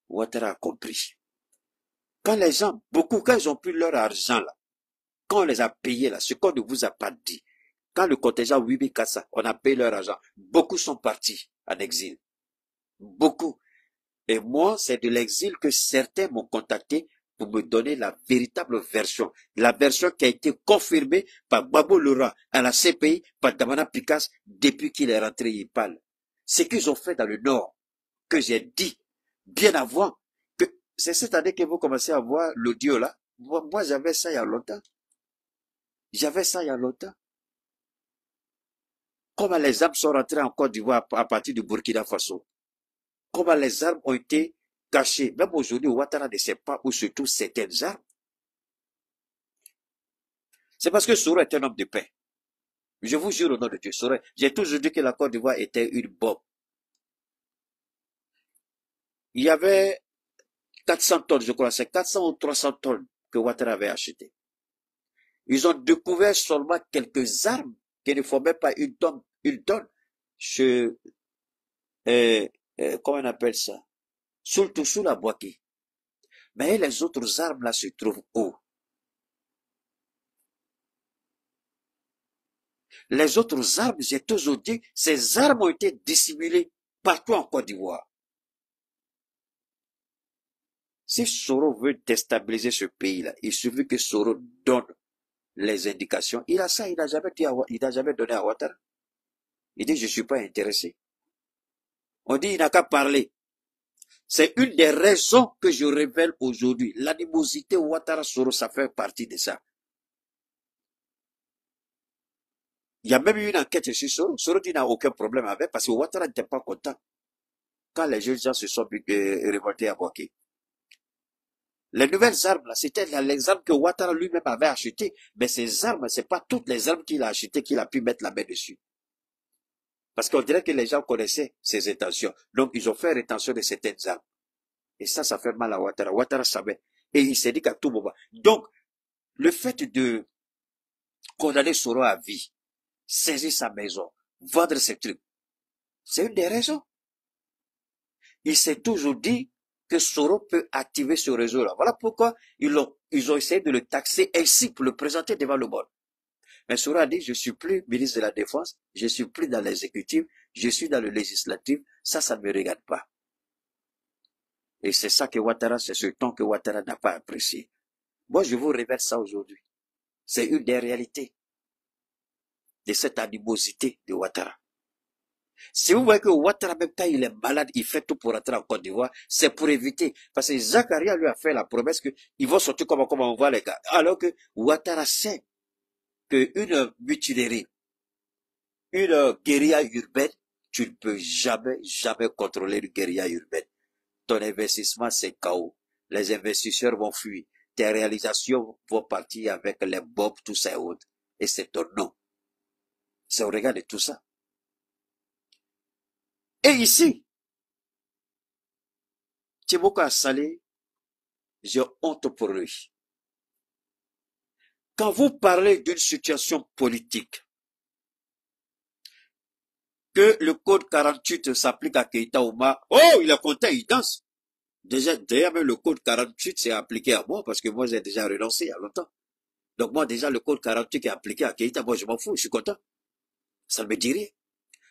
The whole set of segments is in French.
Ouattara a compris. Quand les gens, beaucoup, quand ils ont pris leur argent là, quand on les a payés là, ce qu'on ne vous a pas dit, quand le contingent Wibi Kassa, on a payé leur argent, beaucoup sont partis en exil. Beaucoup. Et moi, c'est de l'exil que certains m'ont contacté pour me donner la véritable version. La version qui a été confirmée par Babo Laurent à la CPI, par Damana Picasse, depuis qu'il est rentré, il parle. Ce qu'ils ont fait dans le Nord, que j'ai dit bien avant, que c'est cette année que vous commencez à voir l'audio là. Moi j'avais ça il y a longtemps. J'avais ça il y a longtemps. Comment les armes sont rentrées en Côte d'Ivoire à partir du Burkina Faso. Comment les armes ont été cachées. Même aujourd'hui, Ouattara ne sait pas où se trouvent certaines armes. C'est parce que Soro est un homme de paix. Je vous jure au nom de Dieu, Soro, j'ai toujours dit que la Côte d'Ivoire était une bombe. Il y avait 400 tonnes, je crois, c'est 400 ou 300 tonnes que Ouattara avait acheté. Ils ont découvert seulement quelques armes qui ne formaient pas une tonne. Comment on appelle ça? Sous la Boaki. Mais les autres armes là se trouvent où? Les autres armes, j'ai toujours dit, ces armes ont été dissimulées partout en Côte d'Ivoire. Si Soro veut déstabiliser ce pays-là, il suffit que Soro donne les indications. Il a ça, il n'a jamais donné à Ouattara. Il dit, je ne suis pas intéressé. On dit, il n'a qu'à parler. C'est une des raisons que je révèle aujourd'hui. L'animosité Ouattara-Soro, ça fait partie de ça. Il y a même eu une enquête sur Soro. Soro dit, n'a aucun problème avec, parce que Ouattara n'était pas content quand les jeunes gens se sont révoltés à Boaké. Les nouvelles armes, là, c'était les armes que Ouattara lui-même avait achetées. Mais ces armes, c'est pas toutes les armes qu'il a achetées qu'il a pu mettre la main dessus. Parce qu'on dirait que les gens connaissaient ses intentions. Donc, ils ont fait rétention de certaines armes. Et ça fait mal à Ouattara. Ouattara savait. Et il s'est dit qu'à tout moment. Donc, le fait de condamner Soro à vie, saisir sa maison, vendre ses trucs, c'est une des raisons. Il s'est toujours dit que Soro peut activer ce réseau-là. Voilà pourquoi ils ont essayé de le taxer ainsi pour le présenter devant le monde. Mais Soro a dit, je suis plus ministre de la Défense, je suis plus dans l'exécutif, je suis dans le législatif, ça ne me regarde pas. Et c'est ça que Ouattara, c'est ce ton que Ouattara n'a pas apprécié. Moi, je vous révèle ça aujourd'hui. C'est une des réalités de cette animosité de Ouattara. Si vous voyez que Ouattara, même quand il est malade, il fait tout pour rentrer en Côte d'Ivoire, c'est pour éviter. Parce que Zakaria lui a fait la promesse qu'ils vont sortir comme on voit les gars. Alors que Ouattara sait qu'une mutinerie, une guérilla urbaine, tu ne peux jamais contrôler une guérilla urbaine. Ton investissement, c'est chaos. Les investisseurs vont fuir. Tes réalisations vont partir avec les bombes, tout ça et autres. Et c'est ton nom. C'est au regard de tout ça. Et ici, Tchiboko a salé, j'ai honte pour lui. Quand vous parlez d'une situation politique, que le code 48 s'applique à Keïta Ouma, oh, il est content, il danse. D'ailleurs, même le code 48 s'est appliqué à moi, parce que moi, j'ai déjà renoncé il y a longtemps. Donc moi, déjà, le code 48 qui est appliqué à Keïta, moi, je m'en fous, je suis content. Ça ne me dit rien.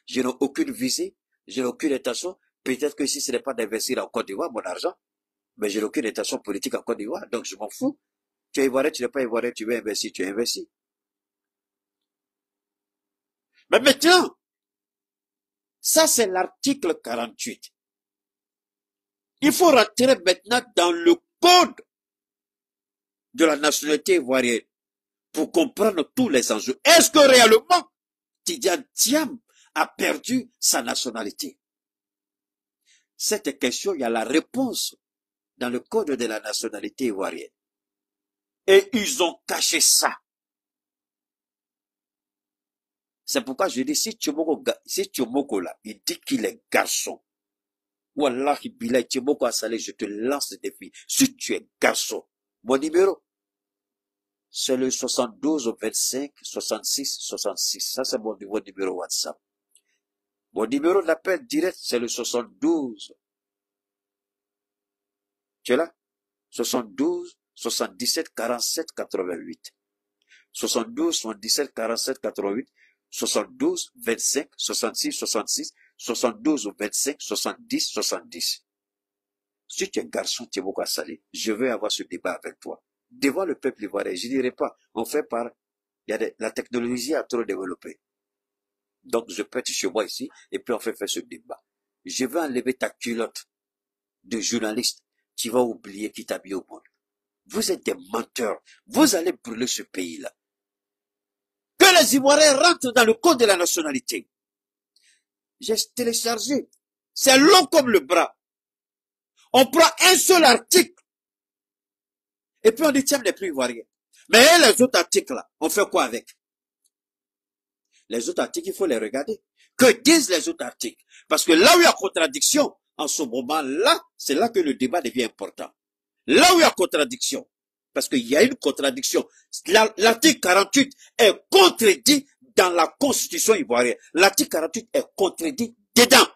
Je n'ai aucune visée, je n'ai aucune intention. Peut-être que si ce n'est pas d'investir en Côte d'Ivoire, mon argent, mais je n'ai aucune intention politique en Côte d'Ivoire, donc je m'en fous. Tu es ivoirien, tu n'es pas ivoirien, tu veux investir, tu investis. Mais maintenant, ça c'est l'article 48. Il faut rentrer maintenant dans le code de la nationalité ivoirienne pour comprendre tous les enjeux. Est-ce que réellement Tidiane Thiam a perdu sa nationalité? Cette question, il y a la réponse dans le code de la nationalité ivoirienne. Et ils ont caché ça. C'est pourquoi je dis, si Tchomoko là, il dit qu'il est garçon, Wallahi Bilay, Tchomoko a salé, je te lance le défi. Si tu es garçon, mon numéro, c'est le 72 25 66 66. Ça, c'est mon numéro WhatsApp. Mon numéro d'appel direct, c'est le 72 Tu es là? 72, 77, 47, 88. 72, 77, 47, 88. 72, 25, 66, 66. 72 ou 25, 70, 70. Si tu es un garçon, tu es beaucoup à saler. Je veux avoir ce débat avec toi. Devant le peuple ivoirien, je dirais pas, on fait par, la technologie a trop développé. Donc, je peux être chez moi ici, et puis on fait faire ce débat. Je veux enlever ta culotte de journaliste. Tu vas oublier qui t'a mis au monde. Vous êtes des menteurs. Vous allez brûler ce pays-là. Que les Ivoiriens rentrent dans le code de la nationalité. J'ai téléchargé. C'est long comme le bras. On prend un seul article. Et puis on dit, tiens, les plus ivoiriens. Mais les autres articles là, on fait quoi avec? Les autres articles, il faut les regarder. Que disent les autres articles? Parce que là où il y a contradiction, en ce moment-là, c'est là que le débat devient important. Là où il y a contradiction, parce qu'il y a une contradiction. L'article 48 est contredit dans la constitution ivoirienne. L'article 48 est contredit dedans.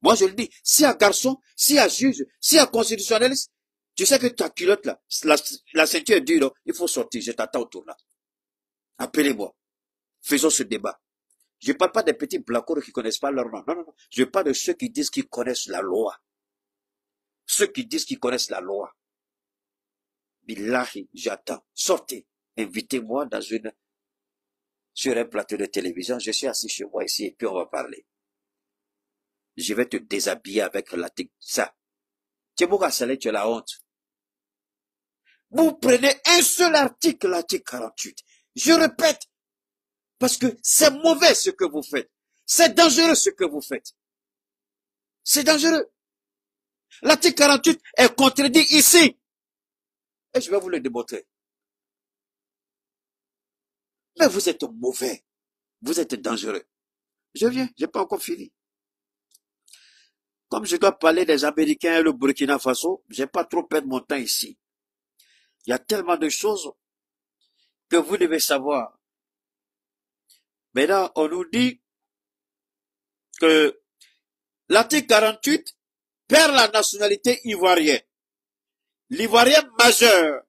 Moi, je le dis, si un garçon, si un juge, si un constitutionnaliste, tu sais que ta culotte là, la ceinture est dure, il faut sortir, je t'attends autour là. Appelez-moi. Faisons ce débat. Je ne parle pas des petits blacours qui ne connaissent pas leur nom. Non, non, non. Je parle de ceux qui disent qu'ils connaissent la loi. Ceux qui disent qu'ils connaissent la loi. Billahi, j'attends. Sortez. Invitez-moi sur un plateau de télévision. Je suis assis chez moi ici et puis on va parler. Je vais te déshabiller avec l'article. Ça. Tu as la honte. Vous prenez un seul article, l'article 48. Je répète. Parce que c'est mauvais ce que vous faites. C'est dangereux ce que vous faites. C'est dangereux. L'article 48 est contredit ici. Et je vais vous le démontrer. Mais vous êtes mauvais. Vous êtes dangereux. Je viens, j'ai pas encore fini. Comme je dois parler des Américains et le Burkina Faso, j'ai pas trop perdre mon temps ici. Il y a tellement de choses que vous devez savoir. Maintenant, on nous dit que l'article 48 perd la nationalité ivoirienne. L'Ivoirien majeur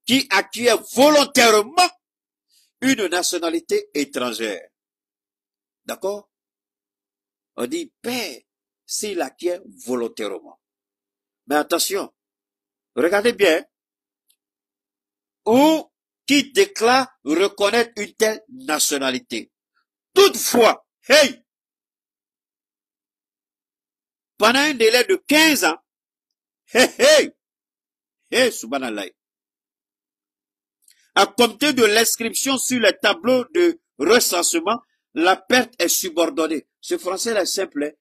qui acquiert volontairement une nationalité étrangère. D'accord? On dit perd s'il acquiert volontairement. Mais attention, regardez bien. Ou qui déclare reconnaître une telle nationalité. Toutefois, hey, pendant un délai de 15 ans, subhanallah, à compter de l'inscription sur les tableaux de recensement, la perte est subordonnée. Ce français là est simple.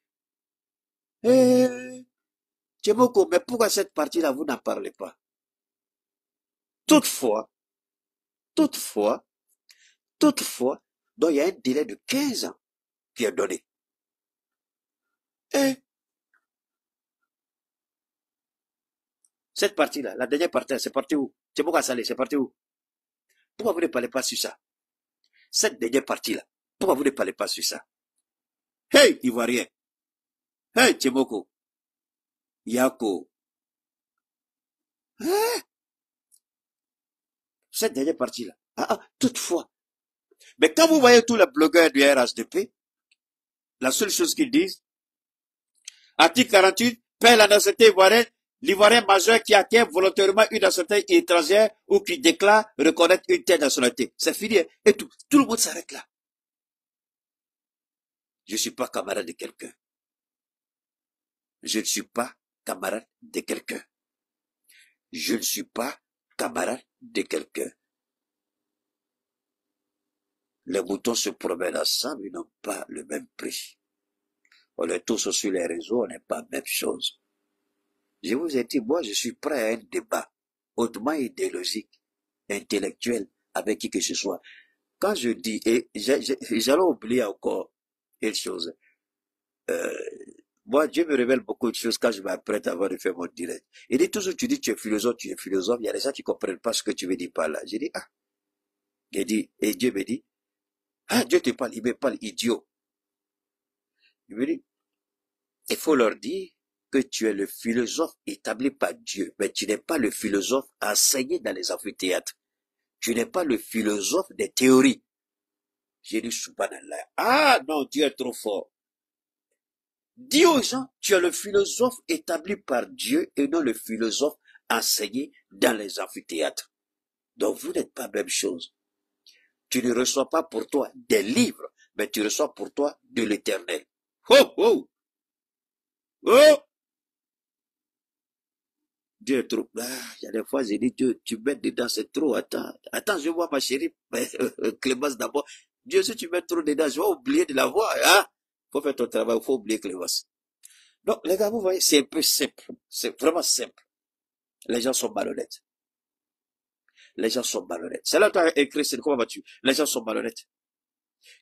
Tchemoko, mais pourquoi cette partie-là, vous n'en parlez pas? Toutefois, donc il y a un délai de 15 ans qui est donné. Et cette partie-là, la dernière partie, c'est parti où? Tchemoko Salé, c'est parti où? Pourquoi vous ne parlez pas sur ça? Cette dernière partie-là, pourquoi vous ne parlez pas sur ça? Hey, Ivoirien! Hey, Tchemoko! Yako! Hein? Cette dernière partie-là. Toutefois. Mais quand vous voyez tous les blogueurs du RHDP, la seule chose qu'ils disent, article 48, perd la nationalité ivoirienne, l'Ivoirien majeur qui acquiert volontairement une nationalité étrangère ou qui déclare reconnaître une telle nationalité. C'est fini. Et tout le monde s'arrête là. Je ne suis pas camarade de quelqu'un. Je ne suis pas camarade de quelqu'un. Je ne suis pas camarade de quelqu'un. Les moutons se promènent ensemble, ils n'ont pas le même prix. On est tous sur les réseaux, on n'est pas la même chose. Je vous ai dit, moi, je suis prêt à un débat hautement idéologique, intellectuel, avec qui que ce soit. Quand je dis, et j'allais oublier encore une chose, moi, Dieu me révèle beaucoup de choses quand je m'apprête avant de faire mon direct. Il dit toujours, tu dis, tu es philosophe, il y a des gens qui ne comprennent pas ce que tu veux dire par là. J'ai dit, et Dieu me dit, Dieu te parle, il me parle idiot. Il me dit, il faut leur dire que tu es le philosophe établi par Dieu, mais tu n'es pas le philosophe enseigné dans les amphithéâtres. Tu n'es pas le philosophe des théories. J'ai dit, subhanallah. Ah non, Dieu est trop fort. Dis aux gens, tu es le philosophe établi par Dieu et non le philosophe enseigné dans les amphithéâtres. Donc vous n'êtes pas même chose. Tu ne reçois pas pour toi des livres, mais tu reçois pour toi de l'éternel. Oh, oh, oh! Dieu est trop. Ah, il y a des fois, j'ai dit, Dieu, tu mets dedans, c'est trop. Attends, je vois ma chérie, Clémence d'abord. Dieu, si tu mets trop dedans, je vais oublier de la voir. Hein? Faut faire ton travail, faut oublier Clémence. Donc, les gars, vous voyez, c'est un peu simple. C'est vraiment simple. Les gens sont malhonnêtes. Les gens sont malhonnêtes. C'est là que tu as écrit, c'est comment vas-tu? Les gens sont malhonnêtes.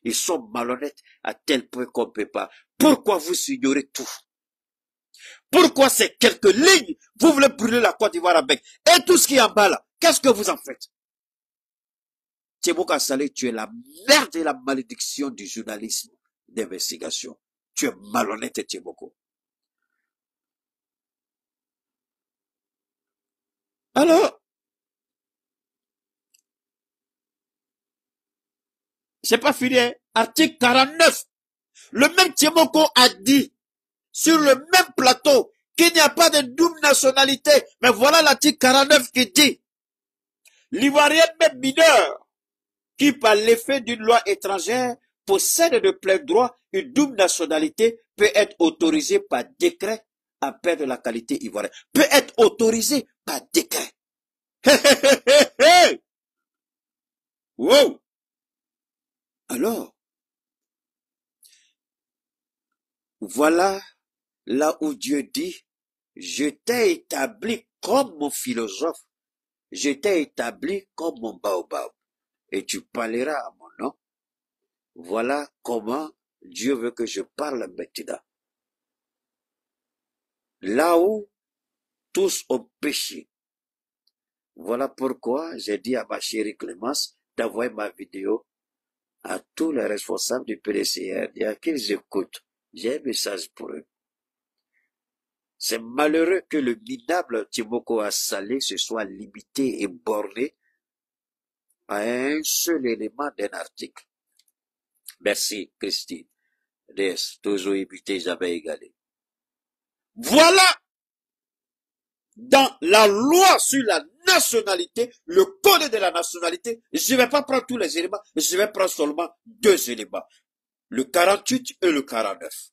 Ils sont malhonnêtes à tel point qu'on ne peut pas. Pourquoi vous ignorez tout? Pourquoi ces quelques lignes, vous voulez brûler la Côte d'Ivoire avec? Et tout ce qui est en bas là, qu'est-ce que vous en faites? Tchébouka Salé, tu es la merde et la malédiction du journalisme d'investigation. Tu es malhonnête, Tchébouko. Alors, c'est pas fini, hein? Article 49. Le même Tchébouko a dit, sur le même plateau, qu'il n'y a pas de double nationalité. Mais voilà l'article 49 qui dit, l'Ivoirien même mineur, qui par l'effet d'une loi étrangère possède de plein droit une double nationalité, peut être autorisé par décret à perdre la qualité ivoirienne. Peut être autorisé par décret. Wow. Alors, voilà là où Dieu dit, je t'ai établi comme mon philosophe, je t'ai établi comme mon baobab, et tu parleras à mon nom. Voilà comment Dieu veut que je parle maintenant. Là où tous ont péché. Voilà pourquoi j'ai dit à ma chérie Clémence d'envoyer ma vidéo à tous les responsables du PDCR et à qu'ils écoutent. J'ai un message pour eux. C'est malheureux que le minable Timoko Assalé se soit limité et borné à un seul élément d'un article. Merci, Christine. Des toujours évité, j'avais égalé. Voilà, dans la loi sur la nationalité, le code de la nationalité, je ne vais pas prendre tous les éléments, je vais prendre seulement deux éléments. Le 48 et le 49.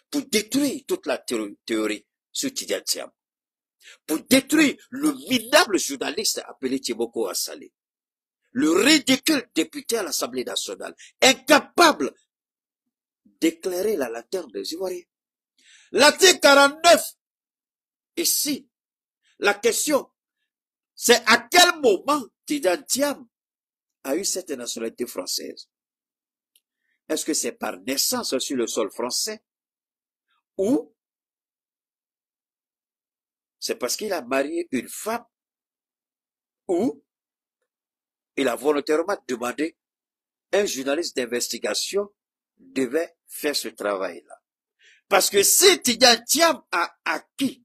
Pour détruire toute la théorie sur Tidiane Thiam. Pour détruire le minable journaliste appelé Tchébouko Assalé. Le ridicule député à l'Assemblée nationale, incapable d'éclairer la lanterne des Ivoiriens. L'article 49, ici, la question, c'est à quel moment Tidiane Thiam a eu cette nationalité française? Est-ce que c'est par naissance sur le sol français? Ou c'est parce qu'il a marié une femme? Ou il a volontairement demandé un journaliste d'investigation devait faire ce travail-là. Parce que si Tidiane Thiam a acquis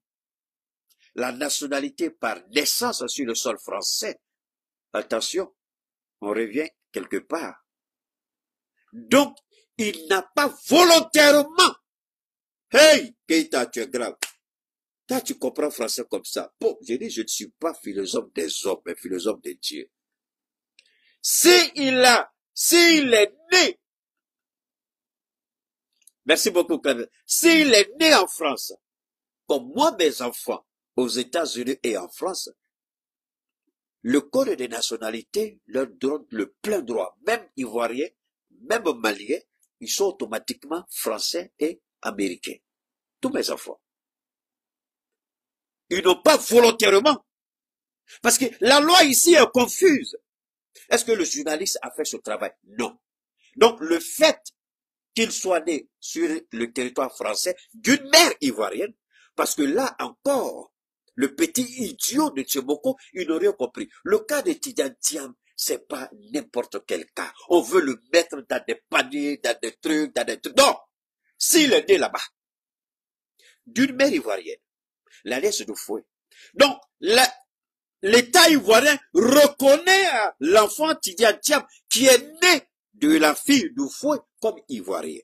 la nationalité par naissance sur le sol français, attention, on revient quelque part. Donc, il n'a pas volontairement. Hey, Keita, tu es grave. Toi, tu comprends français comme ça. Bon, j'ai dit, je ne suis pas philosophe des hommes, mais philosophe de Dieu. S'il est né, merci beaucoup, Clément. S'il est né en France, comme moi, mes enfants, aux États-Unis et en France, le code des nationalités leur donne le plein droit, même ivoiriens, même maliens, ils sont automatiquement français et américains. Tous mes enfants. Ils n'ont pas volontairement. Parce que la loi ici est confuse. Est-ce que le journaliste a fait ce travail? Non. Donc, le fait qu'il soit né sur le territoire français d'une mère ivoirienne, parce que là encore, le petit idiot de Tchébouko, il n'aurait compris. Le cas de Tidiane Thiam, c'est pas n'importe quel cas. On veut le mettre dans des paniers, dans des trucs, dans des trucs. Non! S'il est né là-bas, d'une mère ivoirienne. L'alliance de fouet. Donc, l'État ivoirien reconnaît l'enfant Tidiane Thiam qui est né de la fille du fouet comme ivoirien.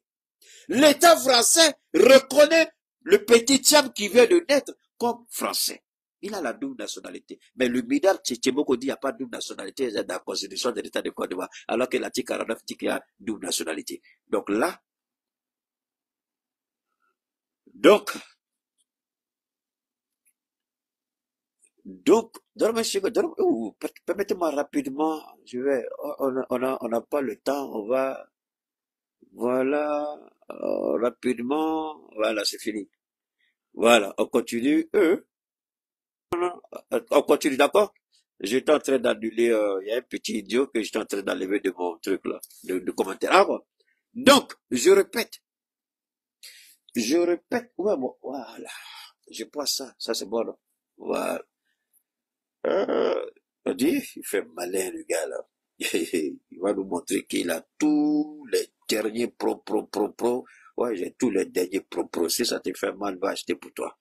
L'État français reconnaît le petit Thiam qui vient de naître comme français. Il a la double nationalité. Mais le Midar Tchétchémoko dit qu'il n'y a pas de double nationalité dans la constitution de l'État de Côte d'Ivoire, alors que l'article 49 dit qu'il y a double nationalité. Donc là, permettez-moi rapidement, on n'a pas le temps, voilà, rapidement, voilà, c'est fini. Voilà, on continue, on continue, d'accord? J'étais en train d'annuler, il y a un petit idiot que j'étais en train d'enlever de mon truc là, de commentaire. Alors, donc, je répète, ouais, bon, voilà, je prends ça c'est bon, là. Voilà. On dit, il fait malin, le gars, là. Il va nous montrer qu'il a tous les derniers pro. Ouais, j'ai tous les derniers pro. Si ça te fait mal, va acheter pour toi.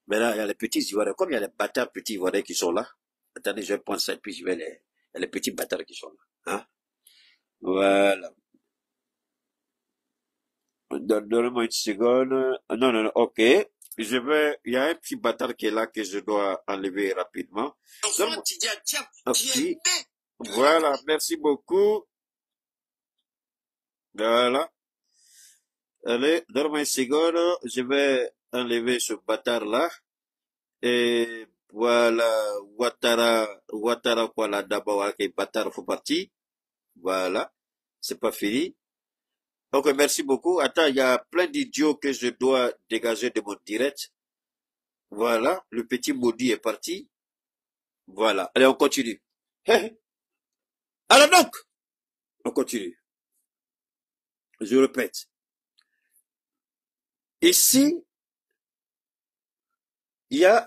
Mais là, il y a les petits Ivoiriens. Comme il y a les bâtards petits Ivoiriens qui sont là. Attendez, je vais prendre ça et puis je vais il y a les petits bâtards qui sont là. Hein? Voilà. Donne-moi une seconde. Non, ok. Il y a un petit bâtard qui est là que je dois enlever rapidement. Ok. Voilà, merci beaucoup. Voilà. Allez, donne-moi une seconde. Je vais enlever ce bâtard-là. Et voilà, Ouattara, quoi, là, d'abord, ok, bâtard, faut partir. Voilà. C'est pas fini. Ok, merci beaucoup. Attends, il y a plein d'idiots que je dois dégager de mon direct. Voilà, le petit maudit est parti. Voilà, allez, on continue. Alors donc, on continue. Je répète. Ici,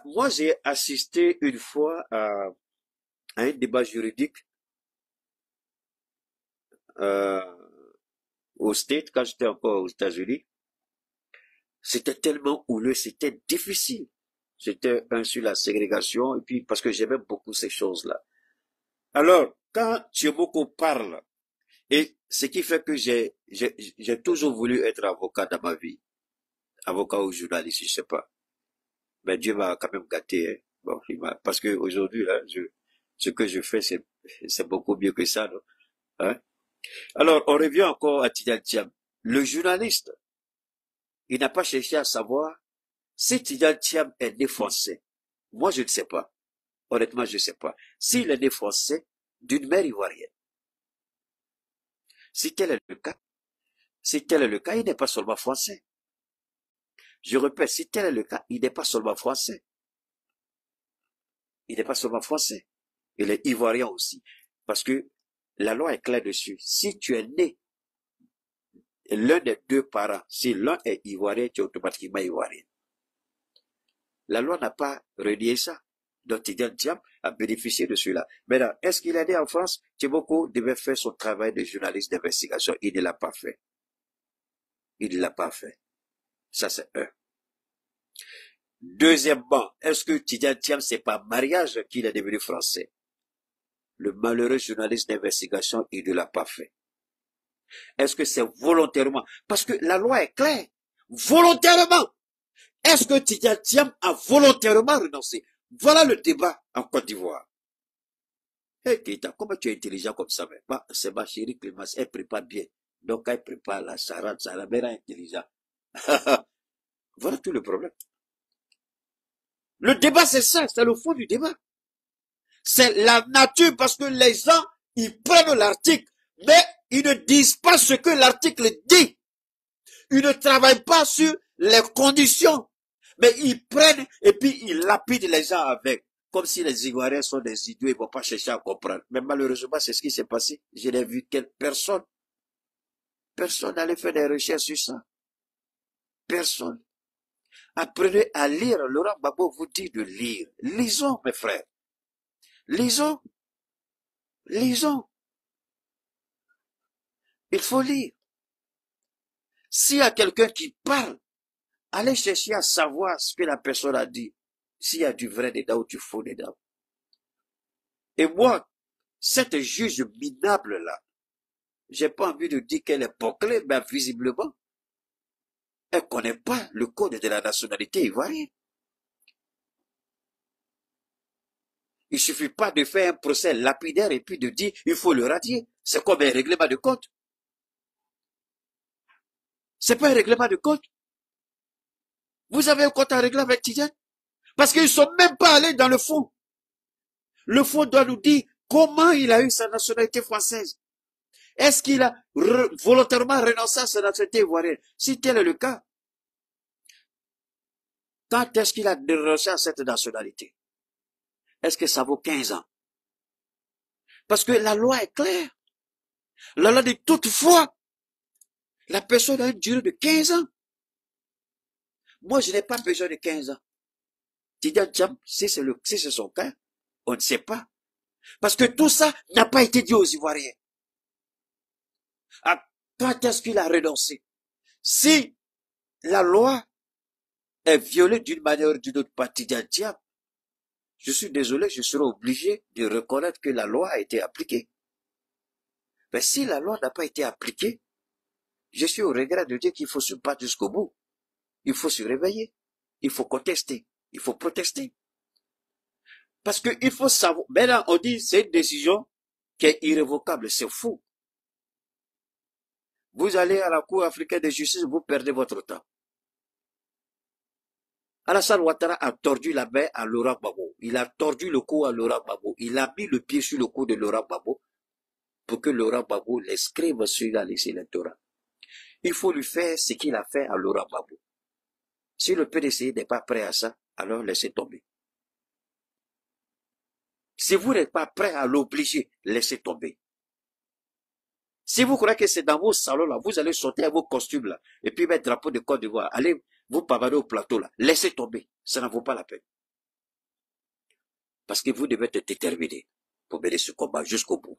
moi j'ai assisté une fois à un débat juridique au States, quand j'étais encore aux États-Unis. C'était tellement houleux, c'était difficile. C'était un sur la ségrégation, et puis parce que j'aimais beaucoup ces choses-là. Alors, quand Thiomoko parle, et ce qui fait que j'ai toujours voulu être avocat dans ma vie, avocat ou journaliste, je sais pas. Mais Dieu m'a quand même gâté, hein. Bon, parce que aujourd'hui, là, ce que je fais, c'est beaucoup mieux que ça, non? Hein? Alors, on revient encore à Tidiane Thiam. Le journaliste, il n'a pas cherché à savoir si Tidiane Thiam est né français. Moi, je ne sais pas. Honnêtement, je ne sais pas. S'il est né français d'une mère ivoirienne. Si tel est le cas, il n'est pas seulement français. Je répète, si tel est le cas, il n'est pas seulement français. Il n'est pas seulement français. Il est ivoirien aussi. Parce que la loi est claire dessus. Si tu es né, l'un des deux parents, si l'un est ivoirien, tu es automatiquement ivoirien. La loi n'a pas relié ça. Donc Tidiane Thiam a bénéficié de cela. Maintenant, est-ce qu'il est né en France? Thiomoko devait faire son travail de journaliste d'investigation. Il ne l'a pas fait. Il ne l'a pas fait. Ça, c'est un. Deuxièmement, est-ce que Tidiane Thiam, c'est par mariage qu'il est devenu français? Le malheureux journaliste d'investigation, il ne l'a pas fait. Est-ce que c'est volontairement? Parce que la loi est claire. Volontairement. Est-ce que Tidiane Thiam a volontairement renoncé? Voilà le débat en Côte d'Ivoire. Hé, Keita, comment tu es intelligent comme ça? Bah, c'est ma chérie Clémence, elle prépare bien. Donc, elle prépare la charade, ça la mère intelligent. Voilà tout le problème. Le débat, c'est ça, c'est le fond du débat. C'est la nature, parce que les gens, ils prennent l'article, mais ils ne disent pas ce que l'article dit. Ils ne travaillent pas sur les conditions, mais ils prennent et puis ils lapident les gens avec. Comme si les Ivoiriens sont des idiots, ils ne vont pas chercher à comprendre. Mais malheureusement, c'est ce qui s'est passé. Je n'ai vu personne n'allait faire des recherches sur ça. Personne. Apprenez à lire. Laurent Gbagbo vous dit de lire. Lisons, mes frères. Lisons. Lisons. Il faut lire. S'il y a quelqu'un qui parle allez chercher à savoir ce que la personne a dit, s'il y a du vrai dedans ou du faux dedans. Et moi, cette juge minable-là, j'ai pas envie de dire qu'elle est bouclée, mais visiblement, elle connaît pas le code de la nationalité ivoirienne. Il suffit pas de faire un procès lapidaire et puis de dire il faut le radier. C'est comme un règlement de compte. C'est pas un règlement de compte. Vous avez un compte à régler avec Tidiane? Parce qu'ils sont même pas allés dans le fond. Le fond doit nous dire comment il a eu sa nationalité française. Est-ce qu'il a volontairement renoncé à sa nationalité ivoirienne? Si tel est le cas, quand est-ce qu'il a renoncé à cette nationalité? Est-ce que ça vaut 15 ans? Parce que la loi est claire. La loi dit toutefois, la personne a une durée de 15 ans. Moi, je n'ai pas besoin de 15 ans. Tidiane Tcham, si c'est son cas, on ne sait pas. Parce que tout ça n'a pas été dit aux Ivoiriens. Quand est-ce qu'il a renoncé? Si la loi est violée d'une manière ou d'une autre par Tidiane Tcham, je suis désolé, je serai obligé de reconnaître que la loi a été appliquée. Mais si la loi n'a pas été appliquée, je suis au regret de dire qu'il faut se battre jusqu'au bout. Il faut se réveiller. Il faut contester. Il faut protester. Parce qu'il faut savoir. Maintenant, on dit c'est une décision qui est irrévocable. C'est faux. Vous allez à la Cour africaine de justice, vous perdez votre temps. Alassane Ouattara a tordu la main à Laurent Gbagbo. Il a tordu le cou à Laurent Gbagbo. Il a mis le pied sur le cou de Laurent Gbagbo pour que Laurent Gbagbo l'inscrive sur la liste électorale. Il faut lui faire ce qu'il a fait à Laurent Gbagbo. Si le PDC n'est pas prêt à ça, alors laissez tomber. Si vous n'êtes pas prêt à l'obliger, laissez tomber. Si vous croyez que c'est dans vos salons là, vous allez sortir vos costumes là, et puis mettre drapeau de Côte d'Ivoire, allez vous pavaner au plateau là, laissez tomber. Ça n'en vaut pas la peine. Parce que vous devez être déterminé pour mener ce combat jusqu'au bout.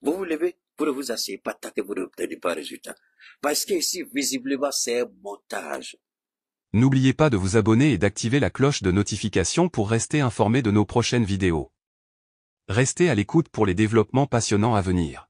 Vous vous levez, vous ne vous asseyez pas tant que vous n'obtenez pas de résultat. Parce que ici, visiblement, c'est un montage. N'oubliez pas de vous abonner et d'activer la cloche de notification pour rester informé de nos prochaines vidéos. Restez à l'écoute pour les développements passionnants à venir.